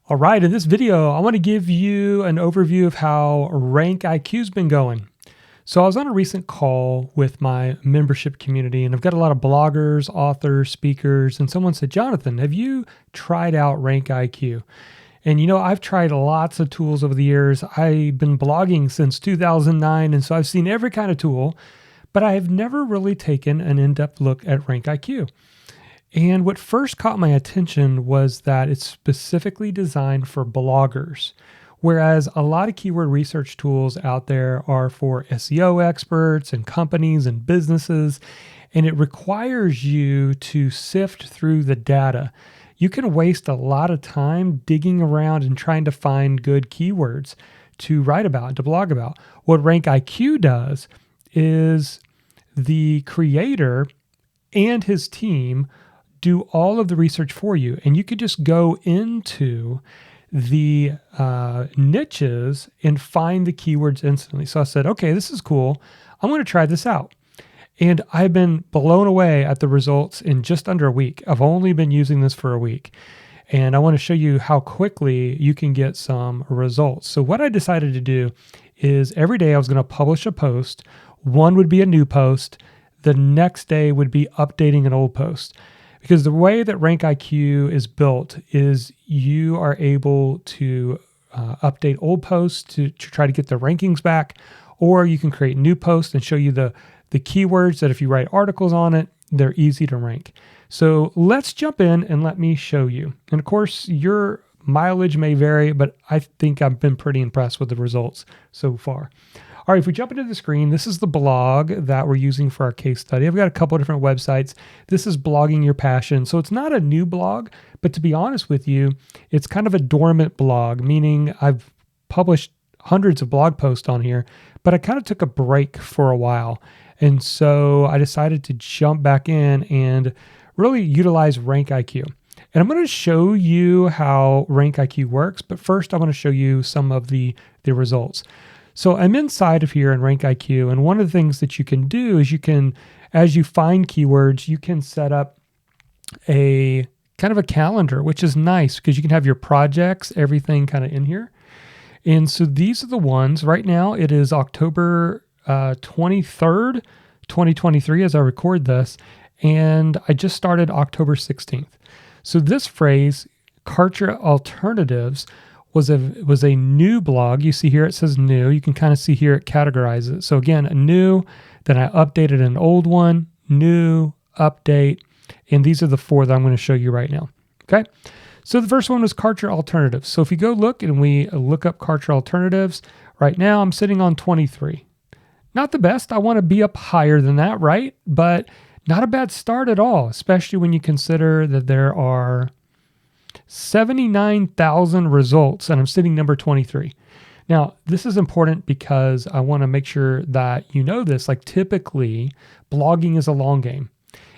All right, in this video, I want to give you an overview of how RankIQ's been going. So I was on a recent call with my membership community, and I've got a lot of bloggers, authors, speakers, and someone said, Jonathan, have you tried out RankIQ? And I've tried lots of tools over the years. I've been blogging since 2009, and so I've seen every kind of tool, but I have never really taken an in-depth look at RankIQ. And what first caught my attention was that it's specifically designed for bloggers, whereas a lot of keyword research tools out there are for SEO experts and companies and businesses, and it requires you to sift through the data. You can waste a lot of time digging around and trying to find good keywords to write about, to blog about. What RankIQ does is the creator and his team do all of the research for you. And you could just go into the niches and find the keywords instantly. So I said, okay, this is cool. I'm going to try this out. And I've been blown away at the results in just under a week. I've only been using this for a week. And I want to show you how quickly you can get some results. So what I decided to do is every day I was going to publish a post. One would be a new post. The next day would be updating an old post. Because the way that RankIQ is built is you are able to update old posts to try to get the rankings back, or you can create new posts and show you the keywords that if you write articles on it, they're easy to rank. So let's jump in and let me show you. And of course, your mileage may vary, but I think I've been pretty impressed with the results so far. All right, if we jump into the screen, this is the blog that we're using for our case study. I've got a couple of different websites. This is Blogging Your Passion. So it's not a new blog, but to be honest with you, it's kind of a dormant blog, meaning I've published hundreds of blog posts on here, but I kind of took a break for a while. And so I decided to jump back in and really utilize RankIQ. And I'm going to show you how RankIQ works, but first I want to show you some of the results. So I'm inside of here in RankIQ, and one of the things that you can do is you can, as you find keywords, you can set up a kind of a calendar, which is nice because you can have your projects, everything kind of in here. And so these are the ones. Right now it is October 23rd, 2023 as I record this, and I just started October 16th. So this phrase, Karcher Alternatives, was a new blog. You see here it says new. You can kind of see here it categorizes it. So again, a new, then I updated an old one, new, update, and these are the four that I'm going to show you right now. Okay. So the first one was Karcher Alternatives. So if you go look and we look up Karcher Alternatives, right now I'm sitting on 23. Not the best. I want to be up higher than that, right? But not a bad start at all, especially when you consider that there are 79,000 results, and I'm sitting number 23. Now, this is important because I want to make sure that you know this. Like typically, blogging is a long game.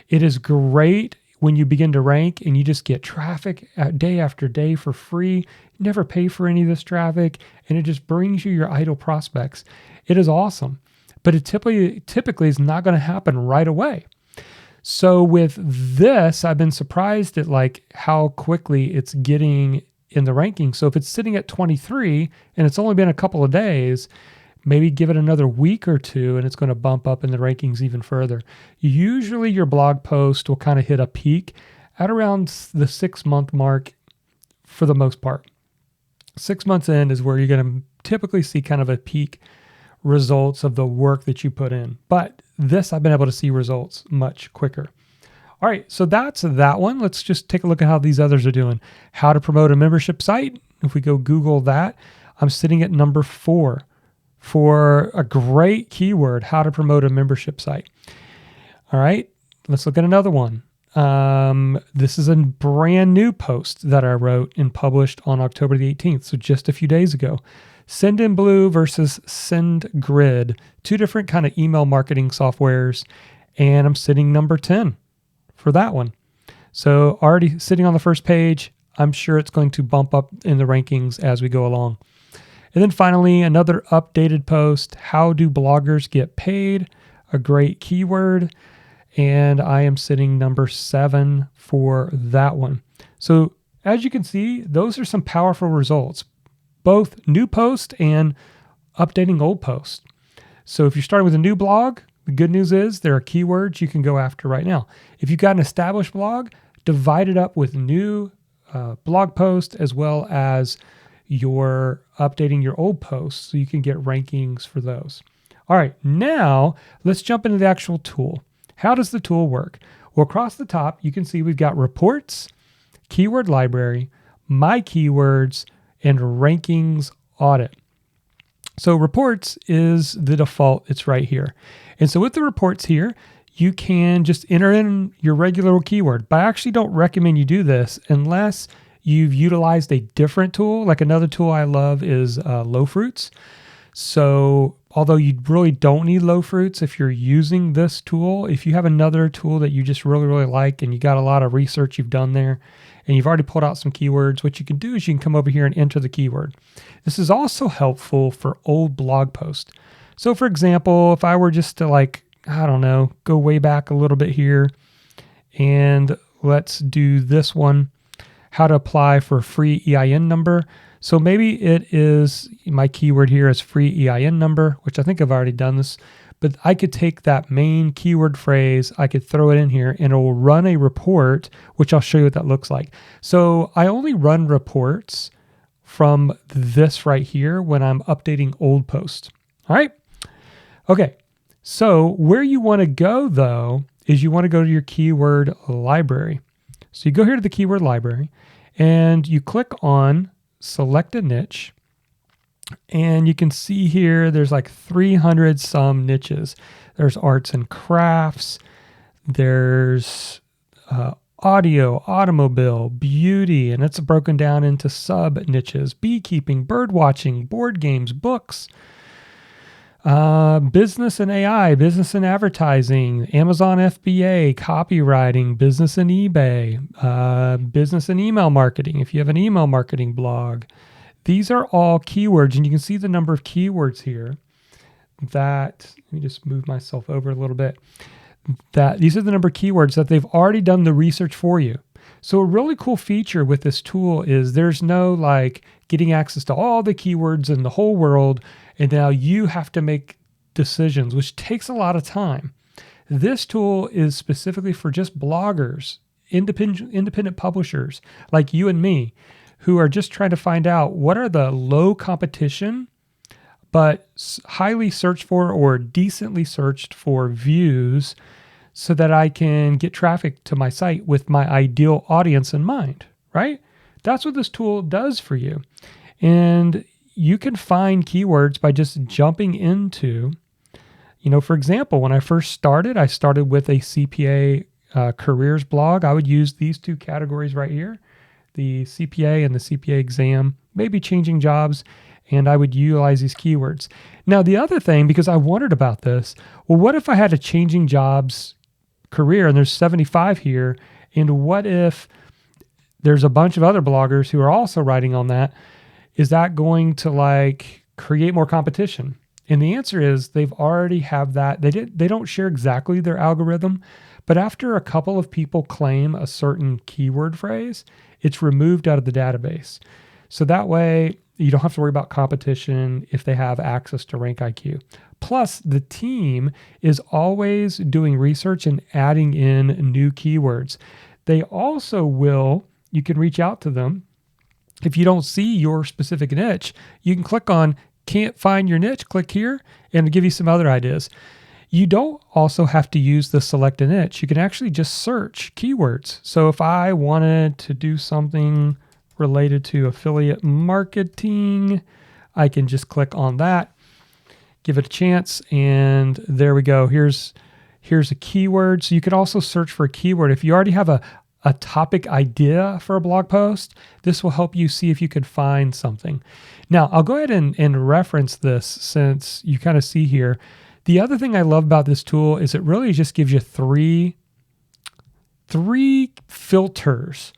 It is great when you begin to rank and you just get traffic day after day for free. You never pay for any of this traffic, and it just brings you your idle prospects. It is awesome, but it typically is not going to happen right away. So with this, I've been surprised at like how quickly it's getting in the ranking. So if it's sitting at 23 and it's only been a couple of days, maybe give it another week or two and it's going to bump up in the rankings even further. Usually your blog post will kind of hit a peak at around the 6-month mark for the most part. 6 months in is where you're going to typically see kind of a peak results of the work that you put in. But this, I've been able to see results much quicker. All right, so that's that one. Let's just take a look at how these others are doing. How to promote a membership site. If we go Google that, I'm sitting at number 4 for a great keyword, how to promote a membership site. All right, let's look at another one. This is a brand new post that I wrote and published on October the 18th, so just a few days ago. Sendinblue versus SendGrid, two different kind of email marketing softwares, and I'm sitting number 10 for that one. So already sitting on the first page, I'm sure it's going to bump up in the rankings as we go along. And then finally, another updated post, how do bloggers get paid? A great keyword, and I am sitting number 7 for that one. So as you can see, those are some powerful results, both new post and updating old post. So if you're starting with a new blog, the good news is there are keywords you can go after right now. If you've got an established blog, divide it up with new blog posts as well as you're updating your old posts so you can get rankings for those. All right, now let's jump into the actual tool. How does the tool work? Well, across the top, you can see we've got reports, keyword library, my keywords, and rankings audit. So reports is the default. It's right here. And so with the reports here, you can just enter in your regular keyword. But I actually don't recommend you do this unless you've utilized a different tool. Like another tool I love is Low Fruits. So although you really don't need Low Fruits if you're using this tool, if you have another tool that you just really, really like and you got a lot of research you've done there and you've already pulled out some keywords, what you can do is you can come over here and enter the keyword. This is also helpful for old blog posts. So for example, if I were just to go way back a little bit here and let's do this one, how to apply for a free EIN number. So maybe it is, my keyword here is free EIN number, which I think I've already done this, but I could take that main keyword phrase, I could throw it in here and it will run a report, which I'll show you what that looks like. So I only run reports from this right here when I'm updating old posts. All right. Okay. So where you want to go though, is you want to go to your keyword library. So you go here to the keyword library and you click on select a niche, and you can see here there's like 300 some niches. There's arts and crafts, there's audio, automobile, beauty, and it's broken down into sub niches: beekeeping, bird watching, board games, books, business and AI, business and advertising, Amazon FBA, copywriting, business and eBay, business and email marketing, if you have an email marketing blog. These are all keywords, and you can see the number of keywords here that, let me just move myself over a little bit, that these are the number of keywords that they've already done the research for you. So a really cool feature with this tool is there's no like getting access to all the keywords in the whole world, and now you have to make decisions, which takes a lot of time. This tool is specifically for just bloggers, independent publishers like you and me, who are just trying to find out what are the low competition, but highly searched for or decently searched for views so that I can get traffic to my site with my ideal audience in mind, right? That's what this tool does for you. And you can find keywords by just jumping into, for example, when I first started, I started with a CPA careers blog. I would use these two categories right here, the CPA and the CPA exam, maybe changing jobs, and I would utilize these keywords. Now, the other thing, because I wondered about this, well, what if I had a changing jobs career and there's 75 here, and what if there's a bunch of other bloggers who are also writing on that? Is that going to create more competition? And the answer is they've already have that. They don't share exactly their algorithm, but after a couple of people claim a certain keyword phrase, it's removed out of the database. So that way you don't have to worry about competition if they have access to RankIQ. Plus, the team is always doing research and adding in new keywords. They also you can reach out to them. If you don't see your specific niche, you can click on can't find your niche, click here, and it'll give you some other ideas. You don't also have to use the select a niche. You can actually just search keywords. So if I wanted to do something related to affiliate marketing, I can just click on that, give it a chance, and there we go. Here's a keyword. So you could also search for a keyword. If you already have a topic idea for a blog post, this will help you see if you could find something. Now, I'll go ahead and reference this since you kind of see here. The other thing I love about this tool is it really just gives you three filters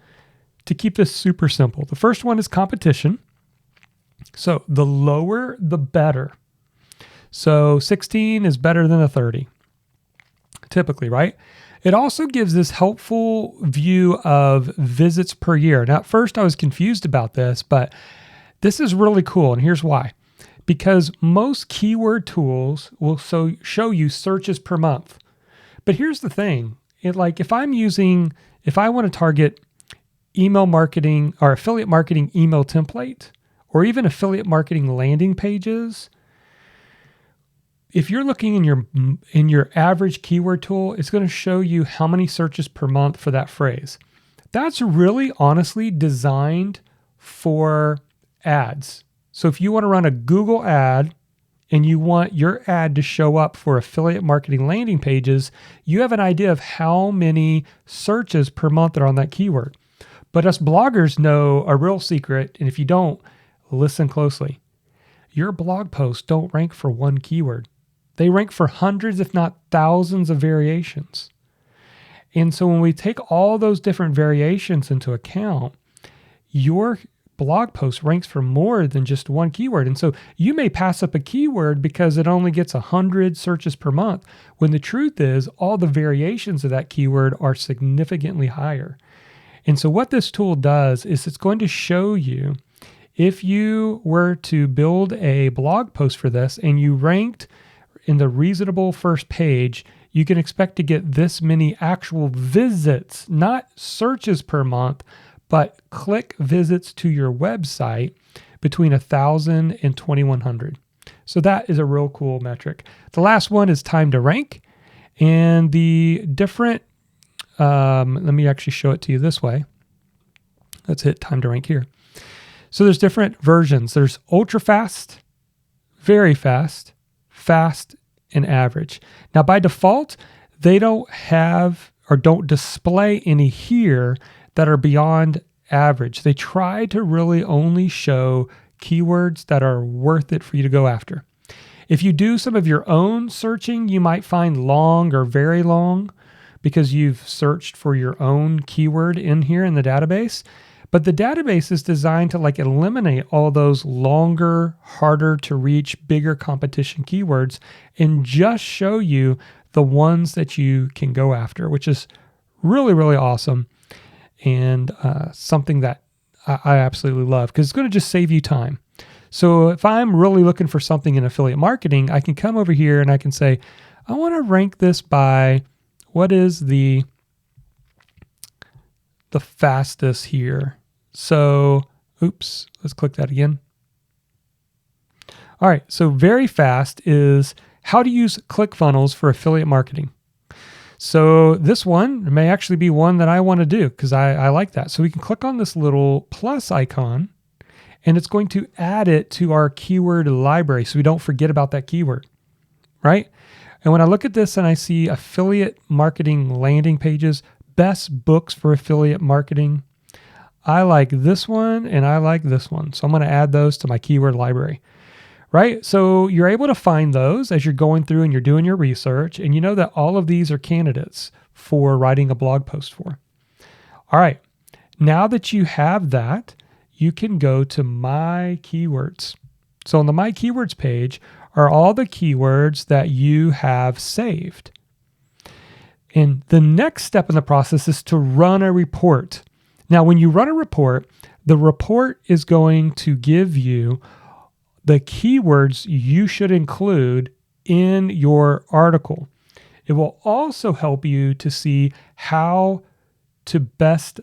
to keep this super simple. The first one is competition. So the lower, the better. So 16 is better than a 30, typically, right? It also gives this helpful view of visits per year. Now, at first I was confused about this, but this is really cool, and here's why. Because most keyword tools will show you searches per month. But here's the thing. If I want to target email marketing or affiliate marketing email template, or even affiliate marketing landing pages, if you're looking in your average keyword tool, it's going to show you how many searches per month for that phrase. That's really honestly designed for ads. So if you want to run a Google ad and you want your ad to show up for affiliate marketing landing pages, you have an idea of how many searches per month are on that keyword. But us bloggers know a real secret, and if you don't, listen closely. Your blog posts don't rank for one keyword. They rank for hundreds, if not thousands of variations. And so when we take all those different variations into account, your blog post ranks for more than just one keyword. And so you may pass up a keyword because it only gets 100 searches per month, when the truth is all the variations of that keyword are significantly higher. And so what this tool does is it's going to show you, if you were to build a blog post for this and you ranked in the reasonable first page, you can expect to get this many actual visits, not searches per month, but click visits to your website between 1,000 and 2,100. So that is a real cool metric. The last one is time to rank. And the different, let me actually show it to you this way. Let's hit time to rank here. So there's different versions. There's ultra fast, very fast, fast, and average. Now, by default, they don't have or don't display any here that are beyond average. They try to really only show keywords that are worth it for you to go after. If you do some of your own searching, you might find long or very long because you've searched for your own keyword in here in the database. But the database is designed to eliminate all those longer, harder to reach, bigger competition keywords and just show you the ones that you can go after, which is really, really awesome. And something that I absolutely love, because it's going to just save you time. So if I'm really looking for something in affiliate marketing, I can come over here and I can say, I want to rank this by what is the fastest here. So, oops, let's click that again. All right, so very fast is how to use ClickFunnels for affiliate marketing. So this one may actually be one that I want to do because I like that. So we can click on this little plus icon and it's going to add it to our keyword library so we don't forget about that keyword, right? And when I look at this and I see affiliate marketing landing pages, best books for affiliate marketing, I like this one and I like this one. So I'm going to add those to my keyword library, right? So you're able to find those as you're going through and you're doing your research, and you know that all of these are candidates for writing a blog post for. All right. Now that you have that, you can go to My Keywords. So on the My Keywords page are all the keywords that you have saved. And the next step in the process is to run a report. Now, when you run a report, the report is going to give you the keywords you should include in your article. It will also help you to see how to best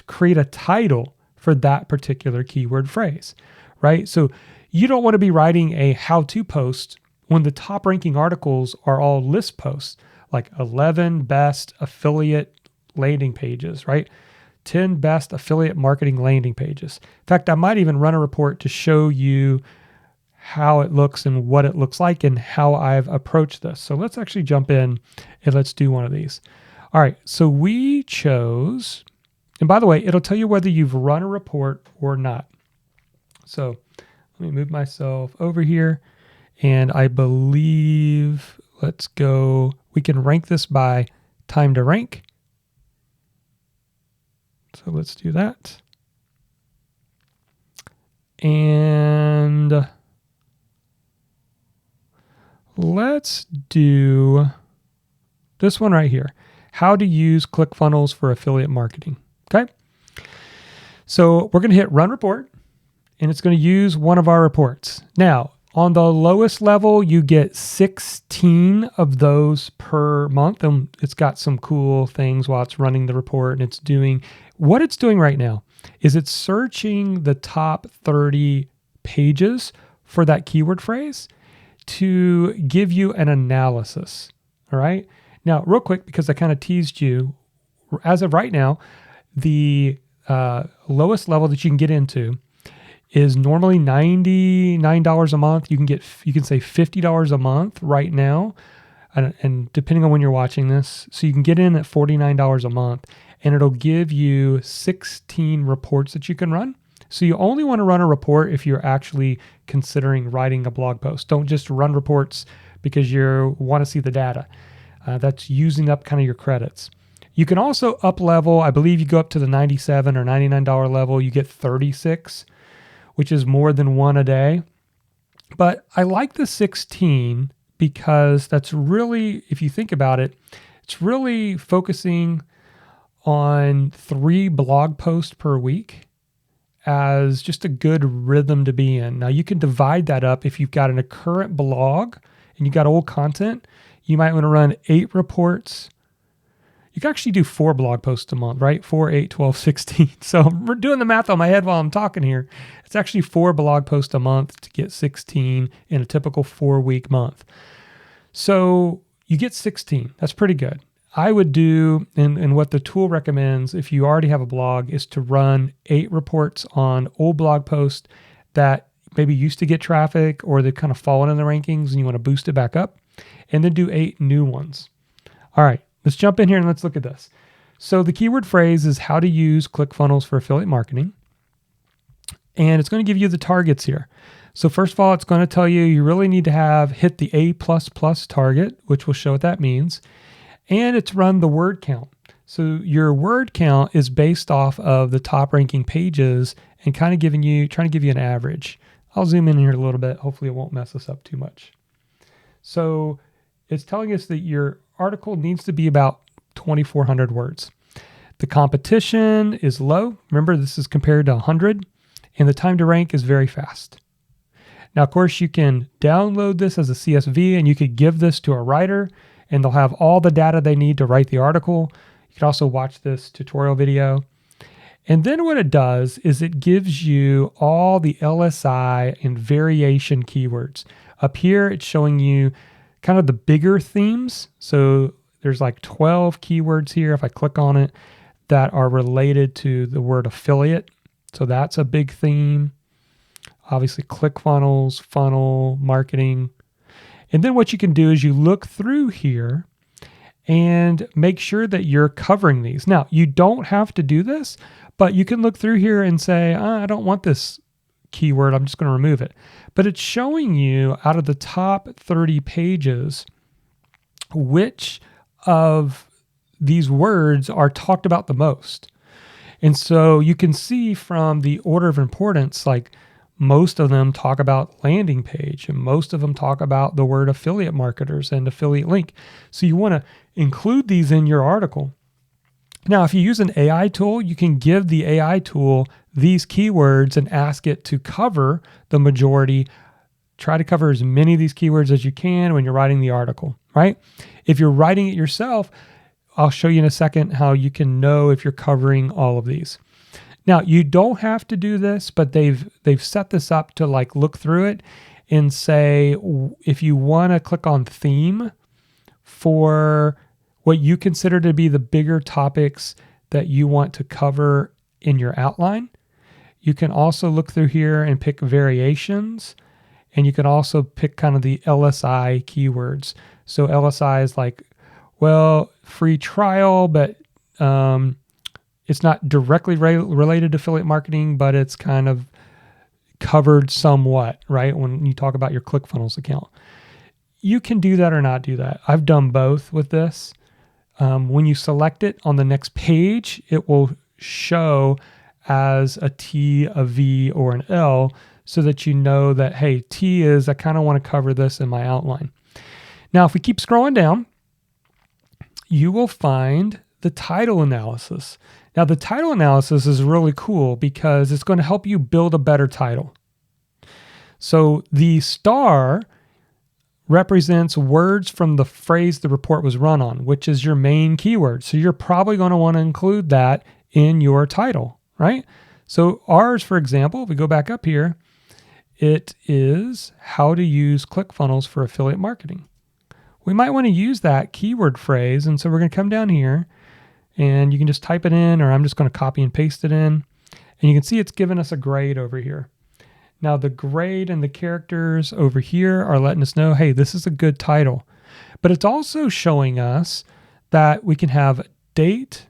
create a title for that particular keyword phrase, right? So you don't want to be writing a how-to post when the top ranking articles are all list posts, like 11 best affiliate landing pages, right? 10 best affiliate marketing landing pages. In fact, I might even run a report to show you how it looks and what it looks like and how I've approached this. So let's actually jump in and let's do one of these. All right, so we chose, and by the way, it'll tell you whether you've run a report or not. So let me move myself over here, and I believe, let's go, we can rank this by time to rank. So let's do that. And let's do this one right here. how to use ClickFunnels for affiliate marketing. Okay. So we're going to hit Run Report, and it's going to use one of our reports. Now, on the lowest level, you get 16 of those per month. And it's got some cool things while it's running the report. And what it's doing right now is it's searching the top 30 pages for that keyword phrase to give you an analysis. All right. Now, real quick, because I kind of teased you, as of right now, the lowest level that you can get into is normally $99 a month. You can say $50 a month right now, and depending on when you're watching this, so you can get in at $49 a month, and it'll give you 16 reports that you can run. So you only want to run a report if you're actually considering writing a blog post. Don't just run reports because you want to see the data. That's using up kind of your credits. You can also up level. I believe you go up to the $97 or $99 level, you get 36, which is more than one a day. But I like the 16 because that's really, if you think about it, it's really focusing on 3 blog posts per week as just a good rhythm to be in. Now, you can divide that up. If you've got a current blog and you've got old content, you might want to run 8 reports. You can actually do 4 blog posts a month, right? 4, 8, 12, 16. So we're doing the math on my head while I'm talking here. It's actually 4 blog posts a month to get 16 in a typical 4-week month. So you get 16. That's pretty good. I would do, and what the tool recommends if you already have a blog, is to run 8 reports on old blog posts that maybe used to get traffic or they've kind of fallen in the rankings and you want to boost it back up, and then do 8 new ones. All right. Let's jump in here and let's look at this. So the keyword phrase is how to use ClickFunnels for affiliate marketing. And it's going to give you the targets here. So first of all, it's going to tell you really need to hit the A++ target, which will show what that means. And it's run the word count. So your word count is based off of the top ranking pages and kind of trying to give you an average. I'll zoom in here a little bit. Hopefully it won't mess us up too much. So it's telling us that your article needs to be about 2,400 words. The competition is low. Remember, this is compared to 100, and the time to rank is very fast. Now, of course, you can download this as a CSV, and you could give this to a writer, and they'll have all the data they need to write the article. You can also watch this tutorial video. And then what it does is it gives you all the LSI and variation keywords. Up here, it's showing you kind of the bigger themes. So there's like 12 keywords here, if I click on it, that are related to the word affiliate. So that's a big theme. Obviously, ClickFunnels, funnel, marketing. And then what you can do is you look through here and make sure that you're covering these. Now, you don't have to do this, but you can look through here and say, I don't want this keyword, I'm just going to remove it. But it's showing you out of the top 30 pages which of these words are talked about the most. And so you can see from the order of importance, like most of them talk about landing page and most of them talk about the word affiliate marketers and affiliate link. So you want to include these in your article. Now, if you use an AI tool, you can give the AI tool these keywords and ask it to cover the majority. Try to cover as many of these keywords as you can when you're writing the article, right? If you're writing it yourself, I'll show you in a second how you can know if you're covering all of these. Now, you don't have to do this, but they've set this up to like look through it and say, if you want to click on theme for what you consider to be the bigger topics that you want to cover in your outline, you can also look through here and pick variations, and you can also pick kind of the LSI keywords. So LSI is like, well, free trial, but it's not directly related to affiliate marketing, but it's kind of covered somewhat, right? When you talk about your ClickFunnels account, you can do that or not do that. I've done both with this. When you select it on the next page, it will show as a T, a V, or an L so that you know that, hey, T is, I kind of want to cover this in my outline. Now, if we keep scrolling down, you will find the title analysis. Now, the title analysis is really cool because it's going to help you build a better title. So the star represents words from the phrase the report was run on, which is your main keyword. So you're probably going to want to include that in your title, right? So ours, for example, if we go back up here, it is how to use ClickFunnels for affiliate marketing. We might want to use that keyword phrase. And so we're going to come down here and you can just type it in, or I'm just going to copy and paste it in. And you can see it's given us a grade over here. Now the grade and the characters over here are letting us know, hey, this is a good title. But it's also showing us that we can have date,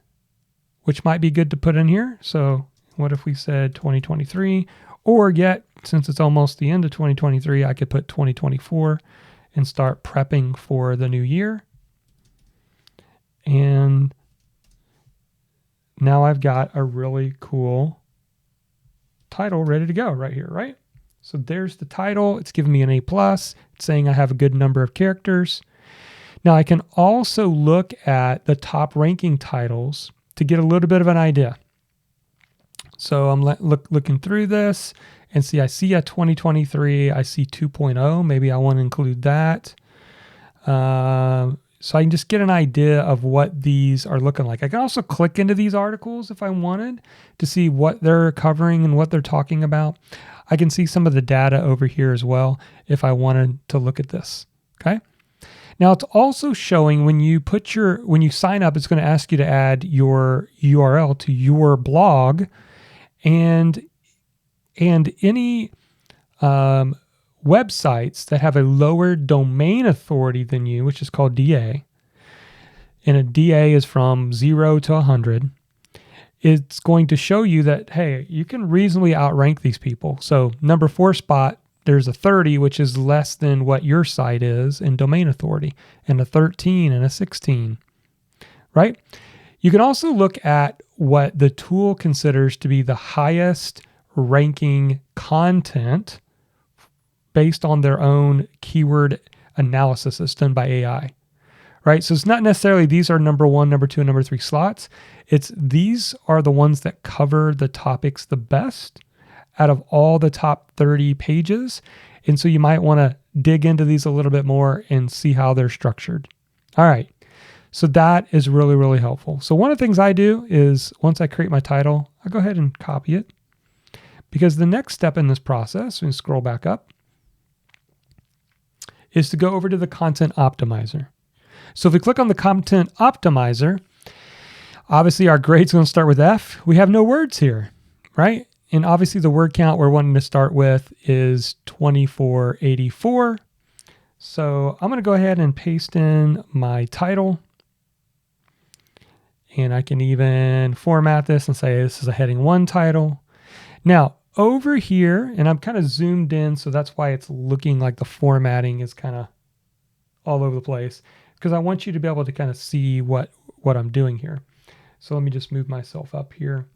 which might be good to put in here. So what if we said 2023? Or yet, since it's almost the end of 2023, I could put 2024 and start prepping for the new year. And now I've got a really cool title ready to go right here, right? So there's the title. It's giving me an A+. It's saying I have a good number of characters. Now I can also look at the top ranking titles to get a little bit of an idea. So I'm looking through this and I see a 2023, I see 2.0. Maybe I want to include that. So I can just get an idea of what these are looking like. I can also click into these articles if I wanted to see what they're covering and what they're talking about. I can see some of the data over here as well if I wanted to look at this, okay? Now it's also showing when you sign up, it's going to ask you to add your URL to your blog and any websites that have a lower domain authority than you, which is called DA, and a DA is from 0 to 100, it's going to show you that, hey, you can reasonably outrank these people. So number 4 spot, there's a 30, which is less than what your site is in domain authority, and a 13 and a 16, right? You can also look at what the tool considers to be the highest ranking content based on their own keyword analysis that's done by AI, right? So it's not necessarily these are number 1, number 2, and number 3 slots. It's these are the ones that cover the topics the best out of all the top 30 pages. And so you might want to dig into these a little bit more and see how they're structured. All right. So that is really, really helpful. So one of the things I do is once I create my title, I go ahead and copy it, because the next step in this process, we scroll back up, is to go over to the Content Optimizer. So if we click on the Content Optimizer, obviously our grade's going to start with F. We have no words here, right? And obviously the word count we're wanting to start with is 2484. So I'm going to go ahead and paste in my title. And I can even format this and say this is a heading 1 title. Now, over here, and I'm kind of zoomed in, so that's why it's looking like the formatting is kind of all over the place, because I want you to be able to kind of see what I'm doing here. So let me just move myself up here.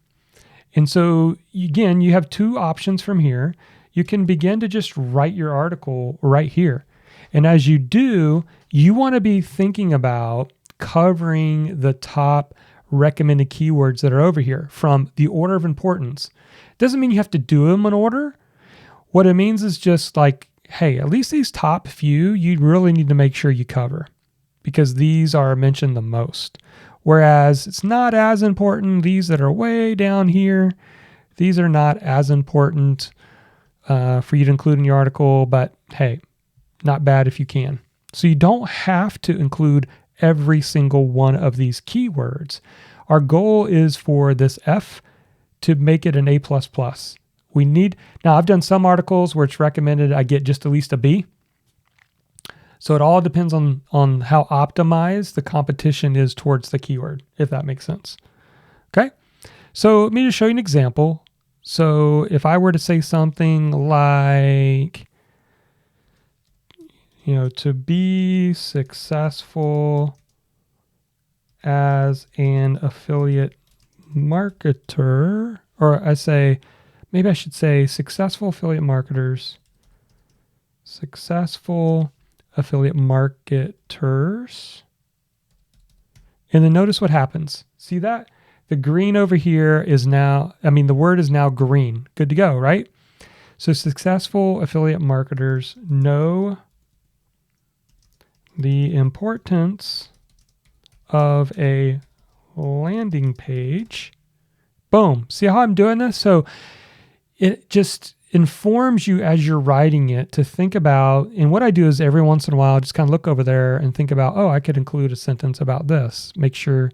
And so again, you have 2 options from here. You can begin to just write your article right here. And as you do, you want to be thinking about covering the top recommended keywords that are over here from the order of importance. Doesn't mean you have to do them in order. What it means is just like, hey, at least these top few, you really need to make sure you cover, because these are mentioned the most. Whereas it's not as important, these that are way down here, these are not as important for you to include in your article, but hey, not bad if you can. So you don't have to include every single one of these keywords. Our goal is for this F to make it an A++. Now I've done some articles where it's recommended I get just at least a B. So it all depends on how optimized the competition is towards the keyword, if that makes sense. Okay. So let me just show you an example. So if I were to say something like, to be successful as an affiliate marketer, or maybe I should say successful affiliate marketers, successful affiliate marketers And then notice what happens. See that? The green over here is now, the word is now green. Good to go, right? So successful affiliate marketers know the importance of a landing page. Boom. See how I'm doing this? So it just informs you as you're writing it to think about, and what I do is every once in a while, just kind of look over there and think about, I could include a sentence about this. Make sure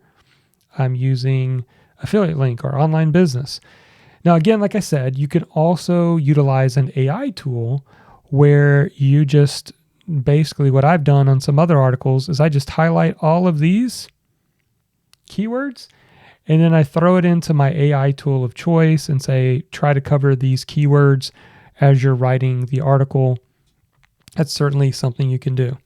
I'm using affiliate link or online business. Now, again, like I said, you can also utilize an AI tool where you just basically, what I've done on some other articles is I just highlight all of these keywords, and then I throw it into my AI tool of choice and say, try to cover these keywords as you're writing the article. That's certainly something you can do.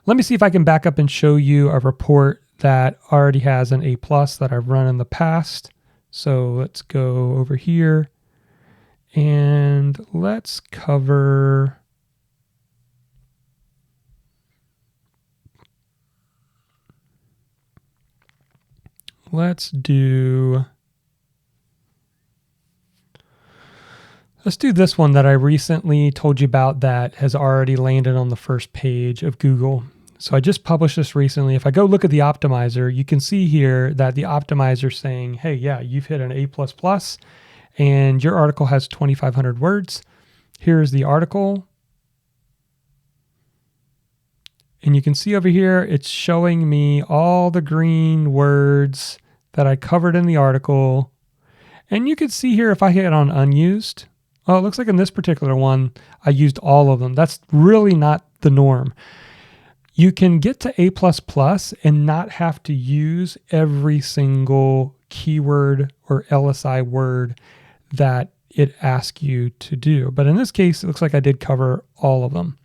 Let me see if I can back up and show you a report that already has an A+ that I've run in the past. So let's go over here and let's cover Let's do this one that I recently told you about that has already landed on the first page of Google. So I just published this recently. If I go look at the optimizer, you can see here that the optimizer is saying, hey, yeah, you've hit an A++, and your article has 2,500 words. Here's the article. And you can see over here, it's showing me all the green words that I covered in the article. And you can see here if I hit on unused, it looks like in this particular one, I used all of them. That's really not the norm. You can get to A++ and not have to use every single keyword or LSI word that it asks you to do. But in this case, it looks like I did cover all of them.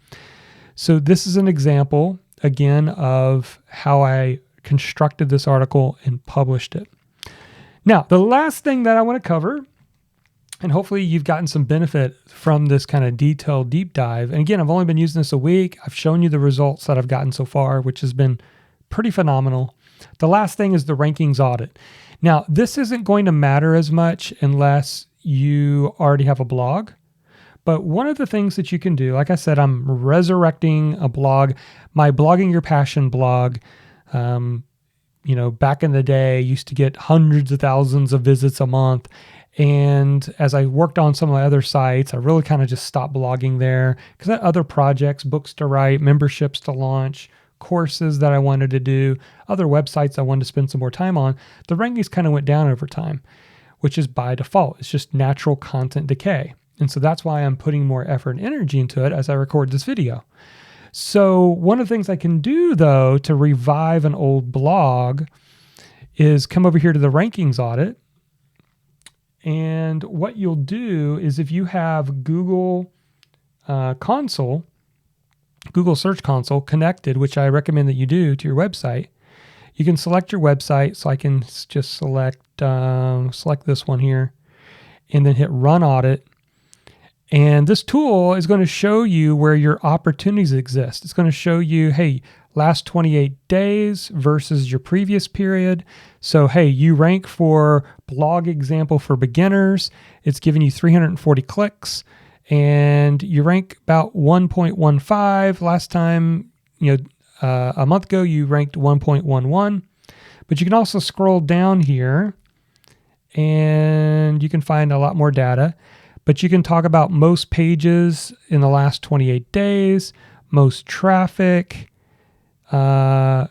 So this is an example, again, of how I constructed this article and published it. Now, the last thing that I want to cover, and hopefully you've gotten some benefit from this kind of detailed deep dive. And again, I've only been using this a week. I've shown you the results that I've gotten so far, which has been pretty phenomenal. The last thing is the rankings audit. Now, this isn't going to matter as much unless you already have a blog. But one of the things that you can do, like I said, I'm resurrecting a blog, my Blogging Your Passion blog. Back in the day, I used to get hundreds of thousands of visits a month. And as I worked on some of my other sites, I really kind of just stopped blogging there because I had other projects, books to write, memberships to launch, courses that I wanted to do, other websites I wanted to spend some more time on. The rankings kind of went down over time, which is by default. It's just natural content decay. And so that's why I'm putting more effort and energy into it as I record this video. So one of the things I can do, though, to revive an old blog is come over here to the rankings audit. And what you'll do is if you have Google Console, Google Search Console connected, which I recommend that you do to your website, you can select your website. So I can just select this one here and then hit Run Audit. And this tool is going to show you where your opportunities exist. It's going to show you, hey, last 28 days versus your previous period. So, hey, you rank for blog example for beginners. It's giving you 340 clicks and you rank about 1.15. Last time, a month ago, you ranked 1.11. But you can also scroll down here and you can find a lot more data. But you can talk about most pages in the last 28 days, most traffic, those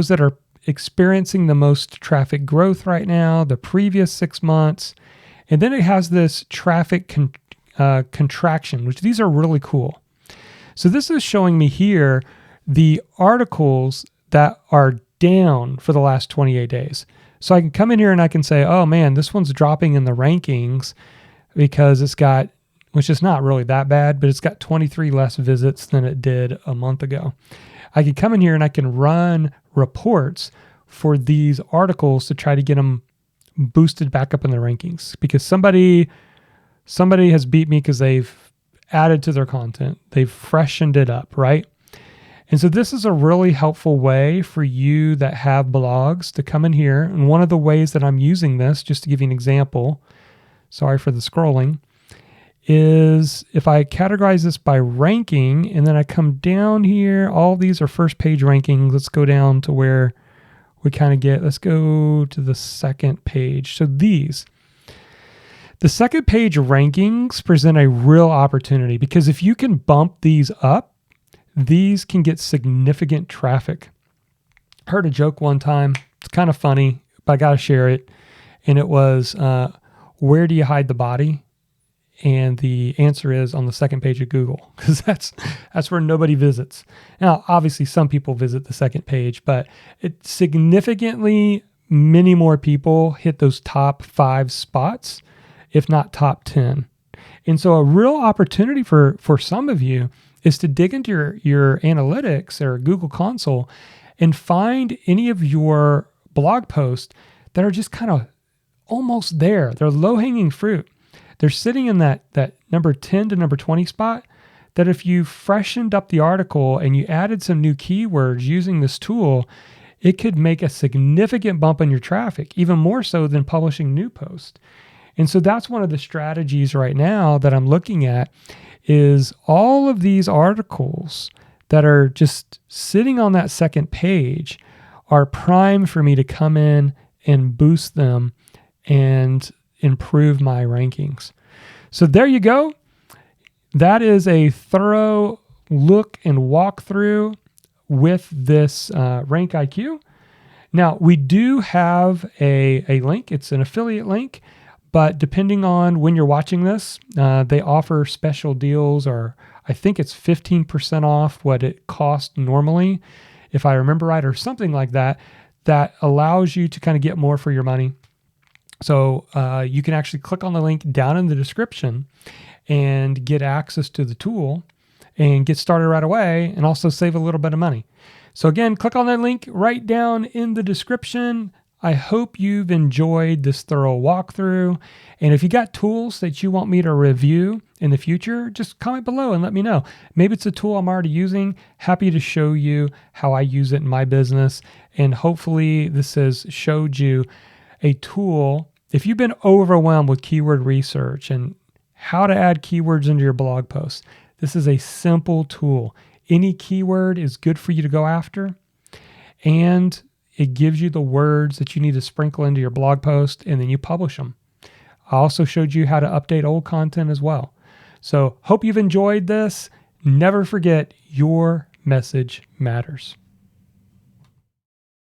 that are experiencing the most traffic growth right now, the previous 6 months. And then it has this traffic contraction, which these are really cool. So this is showing me here the articles that are down for the last 28 days. So I can come in here and I can say, oh man, this one's dropping in the rankings because it's got, which is not really that bad, but it's got 23 less visits than it did a month ago. I can come in here and I can run reports for these articles to try to get them boosted back up in the rankings because somebody has beat me because they've added to their content. They've freshened it up, right? And so this is a really helpful way for you that have blogs to come in here. And one of the ways that I'm using this, just to give you an example, sorry for the scrolling, is if I categorize this by ranking and then I come down here, all these are first page rankings. Let's go down to where we kind of get, let's go to the second page. So the second page rankings present a real opportunity because if you can bump these up, these can get significant traffic. I heard a joke one time. It's kind of funny, but I got to share it. And it was, where do you hide the body? And the answer is on the second page of Google, because that's where nobody visits. Now, obviously, some people visit the second page, but it significantly many more people hit those top 5 spots, if not top 10. And so a real opportunity for some of you is to dig into your analytics or Google Console and find any of your blog posts that are just kind of almost there. They're low-hanging fruit. They're sitting in that number 10 to number 20 spot that if you freshened up the article and you added some new keywords using this tool, it could make a significant bump in your traffic, even more so than publishing new posts. And so that's one of the strategies right now that I'm looking at is all of these articles that are just sitting on that second page are primed for me to come in and boost them and improve my rankings. So there you go. That is a thorough look and walkthrough with this RankIQ. Now, we do have a link. It's an affiliate link. But depending on when you're watching this, they offer special deals, or I think it's 15% off what it costs normally, if I remember right, or something like that, that allows you to kind of get more for your money. So you can actually click on the link down in the description and get access to the tool and get started right away and also save a little bit of money. So again, click on that link right down in the description. I hope you've enjoyed this thorough walkthrough. And if you got tools that you want me to review in the future, just comment below and let me know. Maybe it's a tool I'm already using. Happy to show you how I use it in my business. And hopefully this has showed you a tool. If you've been overwhelmed with keyword research and how to add keywords into your blog posts, this is a simple tool. Any keyword is good for you to go after. And it gives you the words that you need to sprinkle into your blog post, and then you publish them. I also showed you how to update old content as well. So hope you've enjoyed this. Never forget, your message matters.